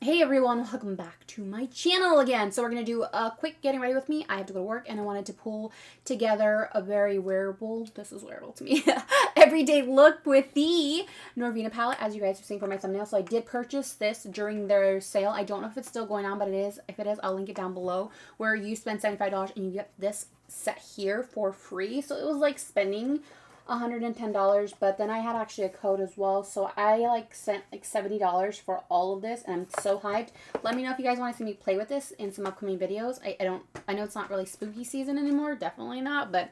Hey everyone, welcome back to my channel again. So we're going to do a quick getting ready with me. I have to go to work and I wanted to pull together a very wearable, this is wearable to me, everyday look with the Norvina palette, as you guys have seen for my thumbnail. So I did purchase this during their sale. I don't know if it's still going on, but it is. If it is, I'll link it down below, where you spend $75 and you get this set here for free. So it was like spending $110, but then I had actually a code as well, so I sent like $70 for all of this, and I'm so hyped. Let me know if you guys want to see me play with this in some upcoming videos. I know it's not really spooky season anymore, definitely not, but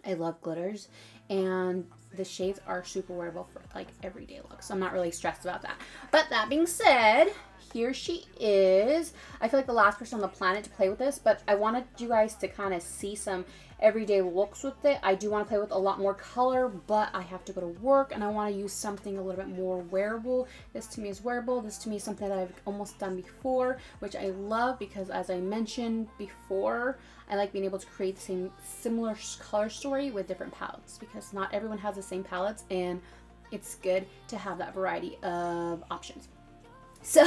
I love glitters, and the shades are super wearable for like everyday looks, so I'm not really stressed about that. But that being said, here she is. I feel like the last person on the planet to play with this, but I wanted you guys to kind of see some everyday looks with it. I do want to play with a lot more color, but I have to go to work and I want to use something a little bit more wearable. This to me is wearable. This to me is something that I've almost done before, which I love because, as I mentioned before, I like being able to create the same similar color story with different palettes, because not everyone has the same palettes and it's good to have that variety of options. So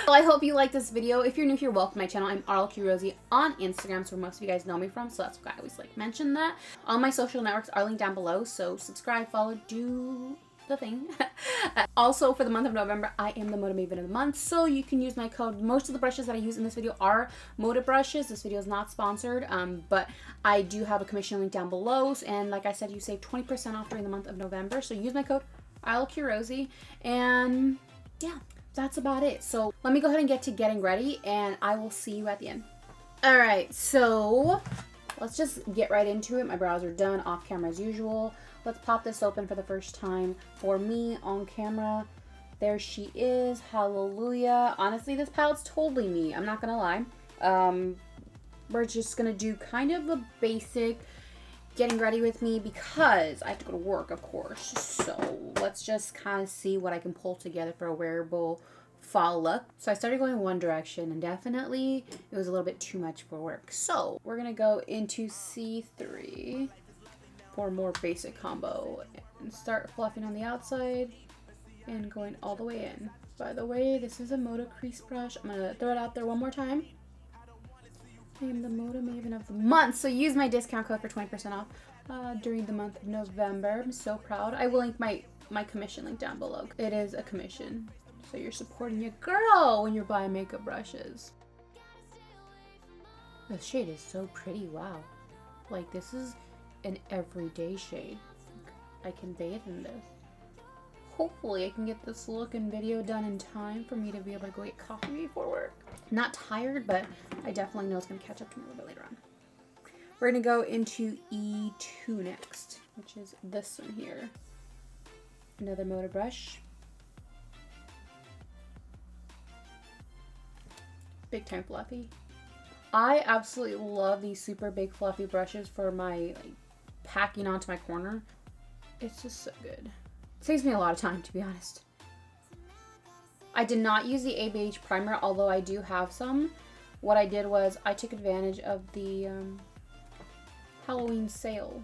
I hope you like this video. If you're new here, welcome to my channel. I'm RLQ.Rosie on Instagram, so where most of you guys know me from, so that's why I always like mention that. All my social networks are linked down below, so subscribe, follow, do the thing. Also, for the month of November, I am the Moda Maven of the month, so you can use my code. Most of the brushes that I use in this video are Moda brushes. This video is not sponsored, but I do have a commission link down below, and like I said, you save 20% off during the month of November, so use my code RLQ.Rosie, and yeah, that's about it. So let me go ahead and get to getting ready, and I will see you at the end. All right, so let's just get right into it. My brows are done, off camera as usual. Let's pop this open for the first time for me on camera. There she is. Hallelujah. Honestly, this palette's totally me. I'm not gonna lie. We're just gonna do kind of a basic getting ready with me because I have to go to work, of course. So let's just kind of see what I can pull together for a wearable fall look. So I started going one direction, and definitely it was a little bit too much for work. So we're gonna go into C3 for a more basic combo and start fluffing on the outside and going all the way in. By the way, this is a Moda crease brush. I'm gonna throw it out there one more time. I am the Moda Maven of the month, so use my discount code for 20% off during the month of November. I'm so proud. I will link my commission link down below. It is a commission, so you're supporting your girl when you're buying makeup brushes. The shade is so pretty. Wow, like this is an everyday shade. I can bathe in this. Hopefully I can get this look and video done in time for me to be able to go get coffee before work. Not tired, but I definitely know it's going to catch up to me a little bit later on. We're going to go into E2 next, which is this one here. Another Moda brush. Big time fluffy. I absolutely love these super big fluffy brushes for my packing onto my corner. It's just so good. Saves me a lot of time, to be honest. I did not use the ABH primer, although I do have some. What I did was I took advantage of the Halloween sale.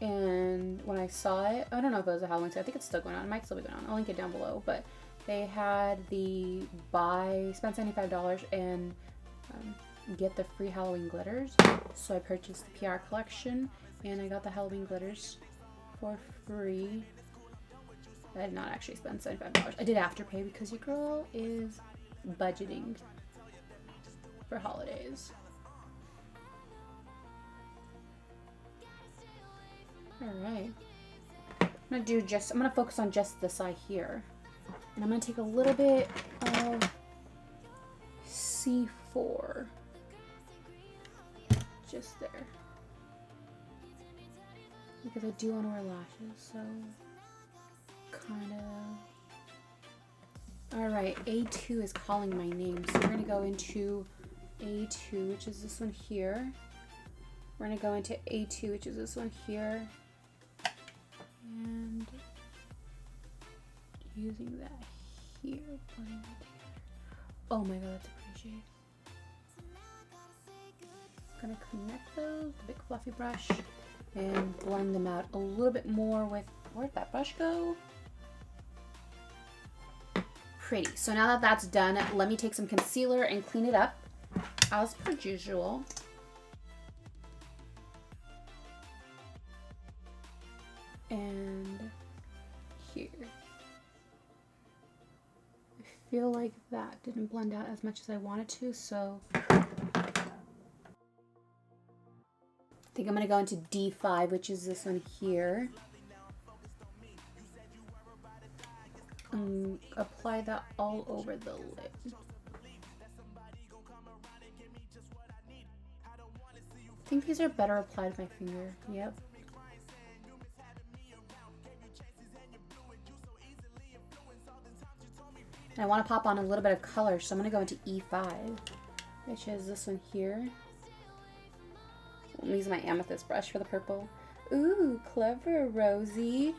And when I saw it, I don't know if it was a Halloween sale. I think it's still going on. It might still be going on. I'll link it down below. But they had the spend $75 and get the free Halloween glitters. So I purchased the PR collection and I got the Halloween glitters for free. I did not actually spend $75. I did Afterpay because your girl is budgeting for holidays. Alright. I'm gonna focus on just this eye here. And I'm gonna take a little bit of C4. Just there. Because I do want to wear lashes, so kind of. Alright, A2 is calling my name, so we're going to go into A2, which is this one here. We're going to go into A2, which is this one here. And using that here, blending that together. Oh my god, that's a pretty shade. I'm going to connect those, the big fluffy brush, and blend them out a little bit more with, where'd that brush go? pretty. So now that that's done, let me take some concealer and clean it up as per usual. And here. I feel like that didn't blend out as much as I wanted to, so I think I'm going to go into D5, which is this one here. Apply that all over the lid. I think these are better applied with my finger. Yep. And I want to pop on a little bit of color, so I'm going to go into E5, which is this one here. I'm using my amethyst brush for the purple. Ooh, clever, Rosie.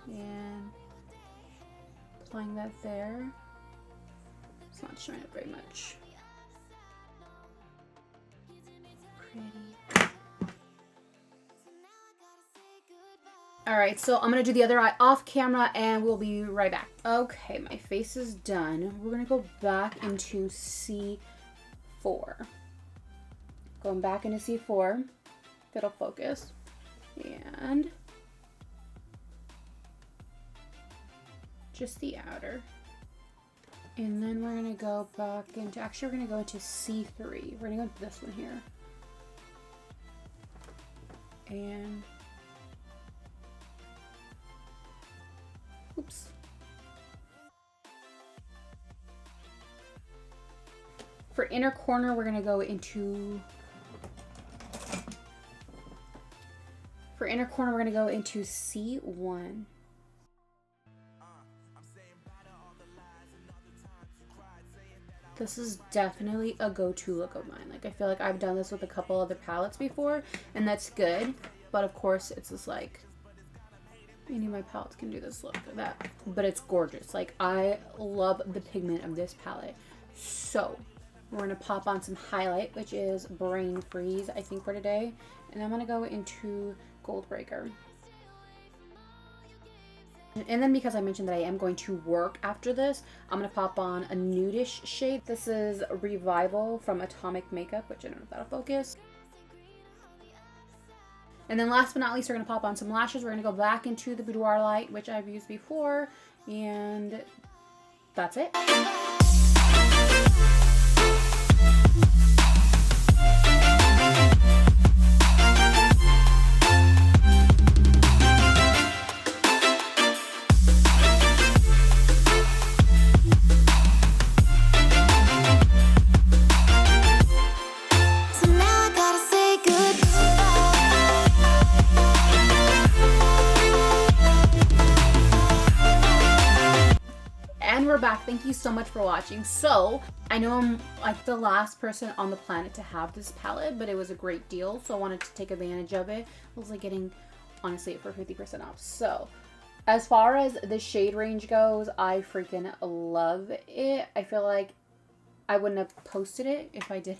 And applying that there. It's not showing up very much. Pretty. Alright, so I'm going to do the other eye off camera and we'll be right back. Okay, my face is done. We're going to go back into C4. Going back into C4. If it'll focus. And just the outer. And then we're going to go back into, actually we're going to go into C3. We're going to go into this one here. And oops. For inner corner, we're going to go into, for inner corner, we're going to go into C1. This is definitely a go-to look of mine. Like, I feel like I've done this with a couple other palettes before, and that's good. But of course, it's just like, any of my palettes can do this look or that. But it's gorgeous. Like, I love the pigment of this palette. So, we're going to pop on some highlight, which is Brain Freeze, I think, for today. And I'm going to go into Gold Breaker. And then because I mentioned that I am going to work after this, I'm going to pop on a nudish shade. This is Revival from Atomic Makeup, which I don't know if that'll focus. And then last but not least, we're going to pop on some lashes. We're going to go back into the Boudoir Light, which I've used before. And that's it. Back. Thank you so much for watching. So I know I'm like the last person on the planet to have this palette, but it was a great deal, so I wanted to take advantage of it. I was like getting, honestly, it for 50% off. So as far as the shade range goes, I freaking love it. I feel like I wouldn't have posted it if I didn't.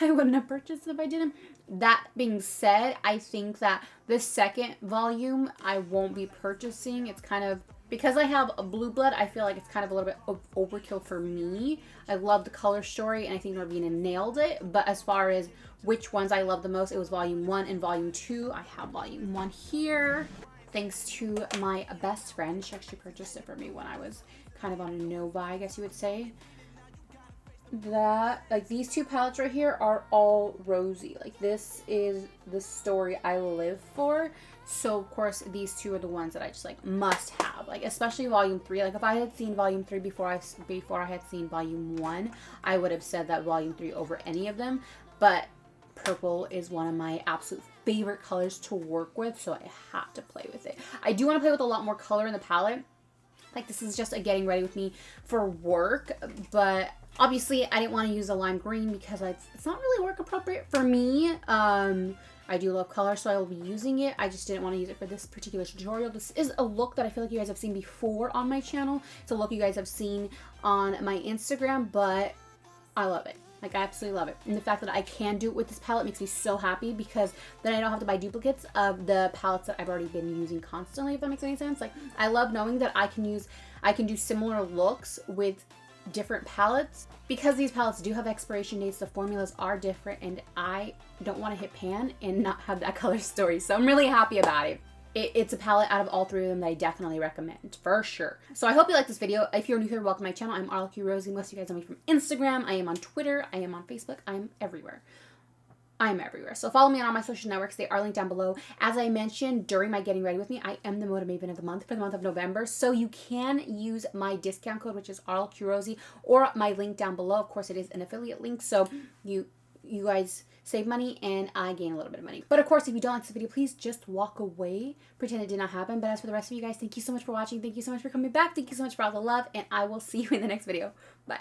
I wouldn't have purchased it if I didn't. That being said, I think that the second volume I won't be purchasing. It's kind of, because I have a blue blood, I feel like it's kind of a little bit of overkill for me. I love the color story, and I think Norvina nailed it. But as far as which ones I love the most, it was volume 1 and volume 2. I have volume 1 here. Thanks to my best friend. She actually purchased it for me when I was kind of on a no-buy, I guess you would say. That, like, these two palettes right here are all Rosie. Like, this is the story I live for. So of course these two are the ones that I just like must have, like especially volume 3. Like if I had seen volume 3 before I had seen volume 1, I would have said that volume 3 over any of them. But purple is one of my absolute favorite colors to work with, so I have to play with it. I do want to play with a lot more color in the palette. Like this is just a getting ready with me for work, but obviously I didn't want to use a lime green because it's not really work appropriate for me. I do love color, so I will be using it. I just didn't want to use it for this particular tutorial. This is a look that I feel like you guys have seen before on my channel. It's a look you guys have seen on my Instagram, but I love it. Like, I absolutely love it. And the fact that I can do it with this palette makes me so happy, because then I don't have to buy duplicates of the palettes that I've already been using constantly, if that makes any sense. Like, I love knowing that I can use I can do similar looks with different palettes. Because these palettes do have expiration dates, the formulas are different, and I don't want to hit pan and not have that color story. So I'm really happy about it. It's a palette out of all three of them that I definitely recommend, for sure. So I hope you like this video. If you're new here, welcome to my channel. I'm RLQ.Rosie. Most of you guys know me from Instagram. I am on Twitter. I am on Facebook. I'm everywhere. I'm everywhere. So follow me on all my social networks. They are linked down below. As I mentioned during my getting ready with me, I am the Moda Maven of the month for the month of November. So you can use my discount code, which is RLQROSIE, or my link down below. Of course, it is an affiliate link. So you guys save money and I gain a little bit of money. But of course, if you don't like this video, please just walk away. Pretend it did not happen. But as for the rest of you guys, thank you so much for watching. Thank you so much for coming back. Thank you so much for all the love. And I will see you in the next video. Bye.